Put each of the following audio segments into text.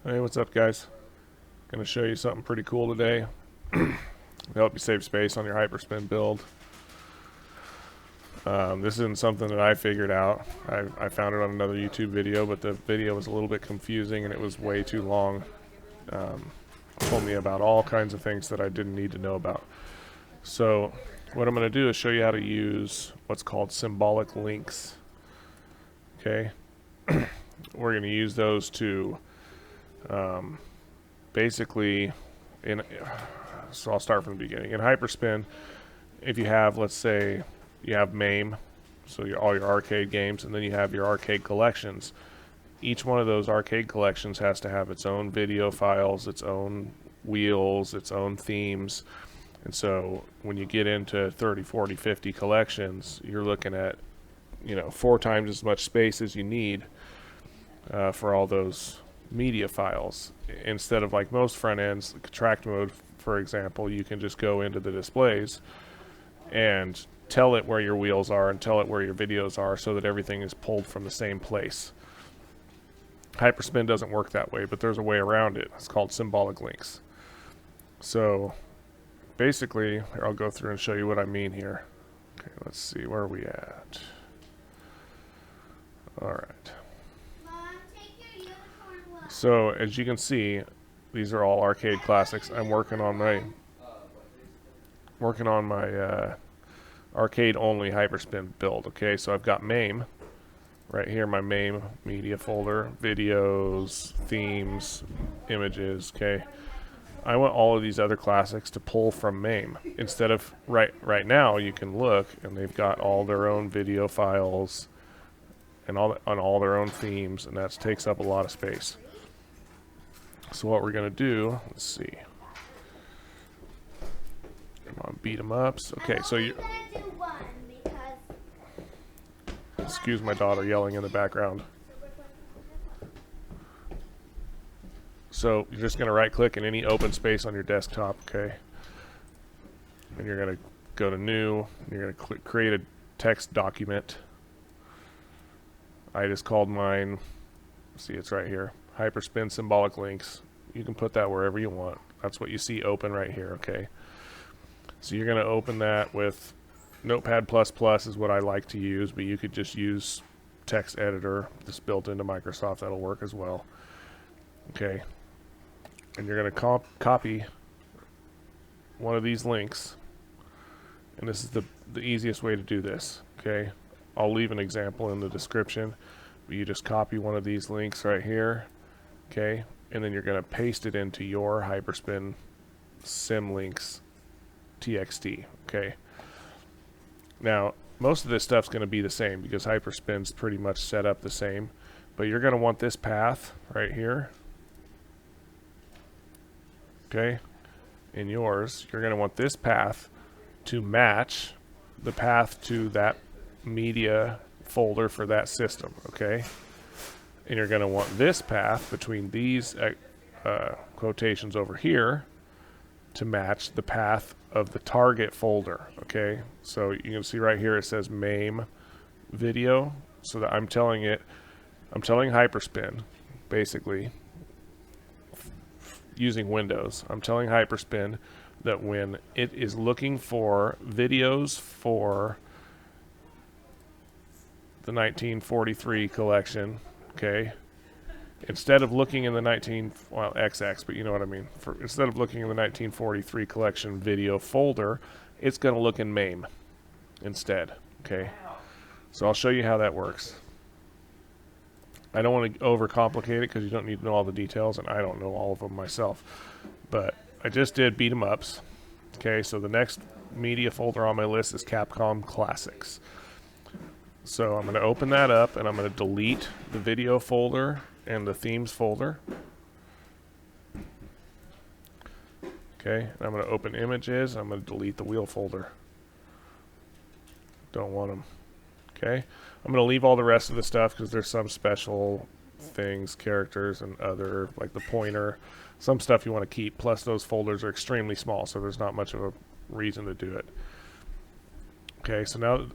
Hey, what's up, guys? Going to show you something pretty cool today to help you save space on your hyperspin build. This isn't something that I figured out. I found it on another YouTube video, but the video was a little bit confusing and it was way too long. Told me about all kinds of things that I didn't need to know about. So what I'm going to do is show you how to use what's called symbolic links. Okay, we're going to use those to basically, so I'll start from the beginning. In hyperspin, if you have, let's say, you have MAME, so all your arcade games, and then you have your arcade collections. Each one of those arcade collections has to have its own video files, its own wheels, its own themes. And so when you get into 30, 40, 50 collections, you're looking at, 4 times as much space as you need for all those media files. Instead of like most front ends, contract mode, for example, you can just go into the displays and tell it where your wheels are and tell it where your videos are so that everything is pulled from the same place. Hyperspin doesn't work that way, but there's a way around it. It's called symbolic links. So basically, here, I'll go through and show you what I mean here. Okay, let's see, where are we at? Alright. So as you can see, these are all arcade classics. I'm working on my arcade only hyperspin build. Okay, so I've got MAME right here, my MAME media folder, videos, themes, images. Okay, I want all of these other classics to pull from MAME. Instead of right now, you can look and they've got all their own video files and all their own themes, and that takes up a lot of space. So what we're going to do, let's see. Come on, beat 'em ups. Okay, so you. Excuse my daughter yelling in the background. So you're just going to right click in any open space on your desktop, okay? And you're going to go to new, and you're going to create a text document. I just called mine, see, it's right here, hyperspin symbolic links. You can put that wherever you want. That's what you see open right here, okay? So you're going to open that with Notepad++ is what I like to use, but you could just use text editor that's built into Microsoft. That'll work as well. Okay. And you're going to copy one of these links. And this is the easiest way to do this. Okay. I'll leave an example in the description. But you just copy one of these links right here. Okay. And then you're going to paste it into your hyperspin symlinks txt. Okay. Now, most of this stuff's going to be the same because hyperspin's pretty much set up the same. But you're going to want this path right here. Okay. In yours, you're going to want this path to match the path to that media folder for that system. Okay. And you're going to want this path between these quotations over here to match the path of the target folder. Okay, so you can see right here it says MAME video, so that I'm telling hyperspin, basically using Windows, I'm telling hyperspin that when it is looking for videos for the 1943 collection, okay, instead of looking in the XX, but you know what I mean. Instead of looking in the 1943 collection video folder, it's going to look in MAME instead. Okay, so I'll show you how that works. I don't want to overcomplicate it because you don't need to know all the details, and I don't know all of them myself. But I just did beat 'em ups. Okay, so the next media folder on my list is Capcom Classics. So I'm going to open that up, and I'm going to delete the video folder and the themes folder. Okay, I'm going to open images. I'm going to delete the wheel folder. Don't want them. Okay, I'm going to leave all the rest of the stuff because there's some special things, characters, and other, like the pointer. Some stuff you want to keep. Plus, those folders are extremely small, so there's not much of a reason to do it. Okay, so now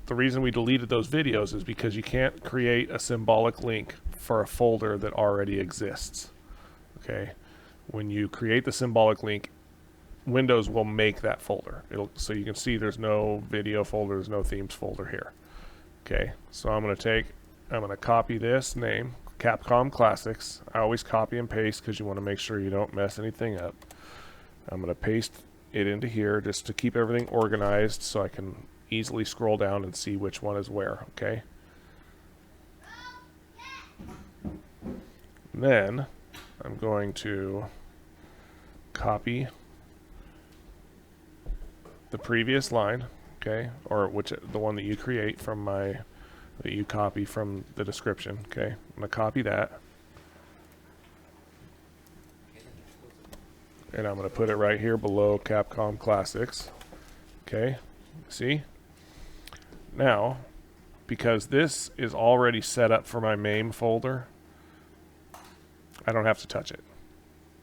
the reason we deleted those videos is because you can't create a symbolic link for a folder that already exists. Okay, when you create the symbolic link, Windows will make that folder. So you can see there's no video folder, there's no themes folder here. Okay, so I'm going to copy this name, Capcom Classics. I always copy and paste because you want to make sure you don't mess anything up. I'm going to paste it into here just to keep everything organized so I can easily scroll down and see which one is where. Okay. Then I'm going to copy the previous line, okay, or the one that you create from that you copy from the description. Okay, I'm going to copy that, and I'm going to put it right here below Capcom Classics. Okay, see? Now, because this is already set up for my MAME folder, I don't have to touch it.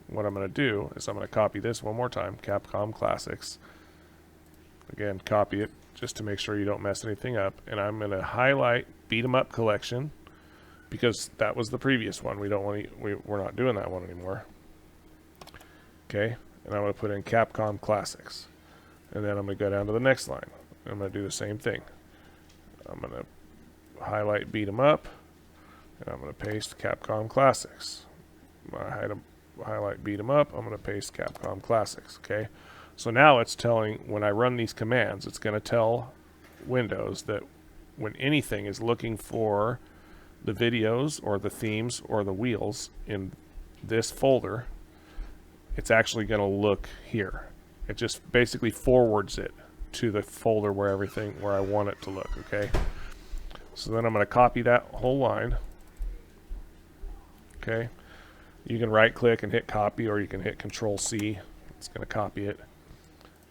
What I'm going to do is I'm going to copy this one more time, Capcom Classics. Again, copy it just to make sure you don't mess anything up. And I'm going to highlight Beat 'em Up Collection because that was the previous one. We're not doing that one anymore. Okay, and I'm going to put in Capcom Classics. And then I'm going to go down to the next line. I'm going to do the same thing. I'm going to highlight Beat 'em Up, and I'm going to paste Capcom Classics. Highlight Beat 'em Up, I'm going to paste Capcom Classics. Okay, so now it's telling, when I run these commands, it's going to tell Windows that when anything is looking for the videos or the themes or the wheels in this folder, it's actually going to look here. It just basically forwards it to the folder where I want it to look. Okay, so then I'm going to copy that whole line. Okay, you can right click and hit copy, or you can hit Control C. It's going to copy it.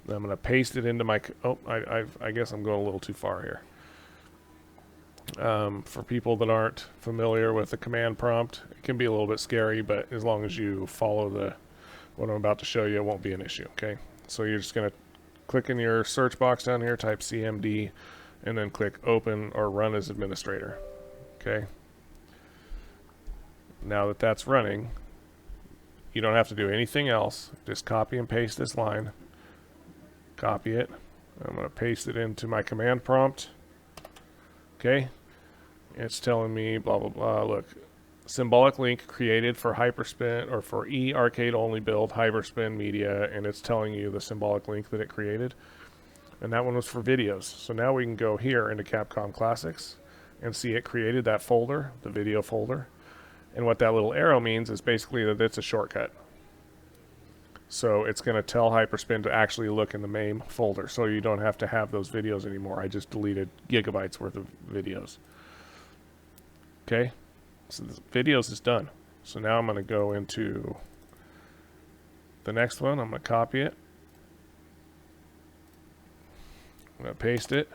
Then I'm going to paste it into my, I guess I'm going a little too far here. For people that aren't familiar with the command prompt, it can be a little bit scary, but as long as you follow what I'm about to show you, it won't be an issue. Okay, so you're just going to click in your search box down here, type CMD, and then click open or run as administrator. Okay, now that that's running, you don't have to do anything else. Just copy and paste this line. Copy it. I'm going to paste it into my command prompt. Okay, it's telling me blah blah blah. Look, symbolic link created for hyperspin or for arcade only build hyperspin media, and it's telling you the symbolic link that it created, and that one was for videos. So now we can go here into Capcom Classics and see it created that folder, the video folder, and what that little arrow means is basically that it's a shortcut. So it's going to tell hyperspin to actually look in the MAME folder, so you don't have to have those videos anymore. I just deleted gigabytes worth of videos. Okay, so the videos is done. So now I'm going to go into the next one. I'm going to copy it. I'm going to paste it.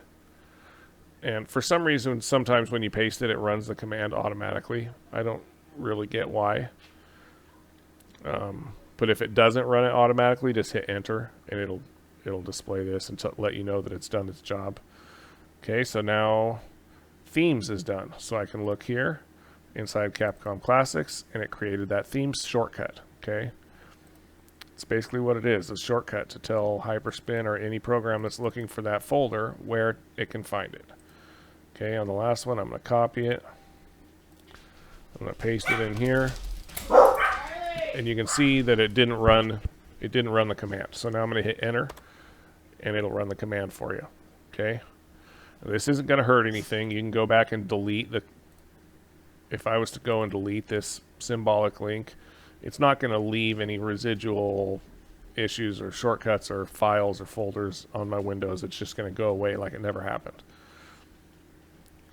And for some reason, sometimes when you paste it, it runs the command automatically. I don't really get why. But if it doesn't run it automatically, just hit enter and it'll display this and let you know that it's done its job. Okay, so now themes is done. So I can look here inside Capcom Classics, and it created that themes shortcut. Okay, it's basically what it is, a shortcut to tell hyperspin or any program that's looking for that folder where it can find it. Okay, on the last one, I'm going to copy it. I'm going to paste it in here. And you can see that it didn't run the command. So now I'm going to hit enter, and it'll run the command for you. Okay, now, this isn't going to hurt anything. You can go back and delete if I was to go and delete this symbolic link, it's not going to leave any residual issues or shortcuts or files or folders on my Windows. It's just going to go away like it never happened.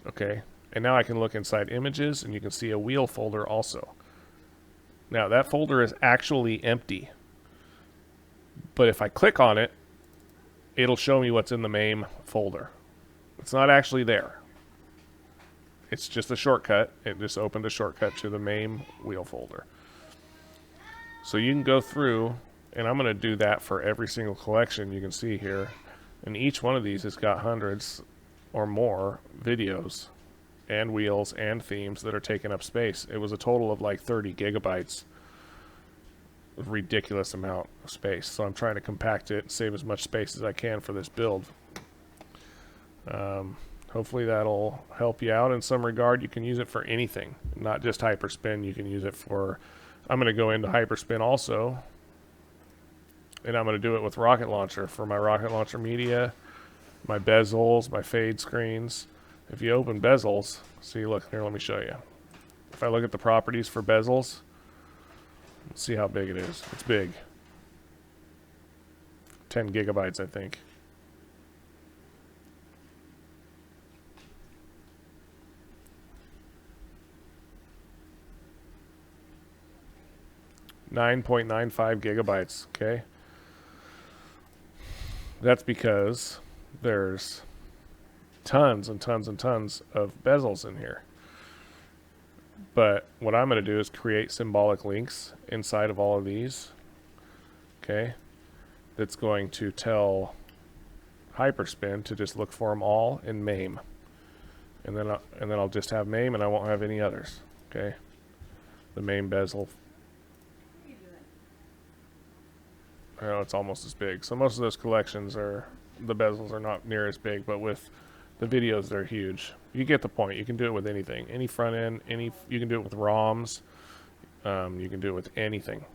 Okay, and now I can look inside images, and you can see a wheel folder also. Now that folder is actually empty, but if I click on it, it'll show me what's in the MAME folder. It's not actually there. It's just a shortcut. It just opened a shortcut to the MAME wheel folder. So you can go through, and I'm going to do that for every single collection you can see here. And each one of these has got hundreds or more videos and wheels and themes that are taking up space. It was a total of like 30 gigabytes a ridiculous amount of space. So I'm trying to compact it, save as much space as I can for this build. Hopefully that'll help you out in some regard. You can use it for anything, not just hyperspin. You can use it for, I'm going to go into hyperspin also, and I'm going to do it with rocket launcher for my rocket launcher media, my bezels, my fade screens. If you open bezels, see, look here, let me show you. If I look at the properties for bezels, see how big it is. It's big. 10 gigabytes, I think. .95 gigabytes, okay? That's because there's tons and tons and tons of bezels in here. But what I'm going to do is create symbolic links inside of all of these, okay? That's going to tell hyperspin to just look for them all in MAME. And then I'll just have MAME and I won't have any others, okay? The MAME bezel. I know it's almost as big. So most of those collections are, the bezels are not near as big, but with the videos they're huge. You get the point. You can do it with anything. Any front end, you can do it with ROMs. You can do it with anything.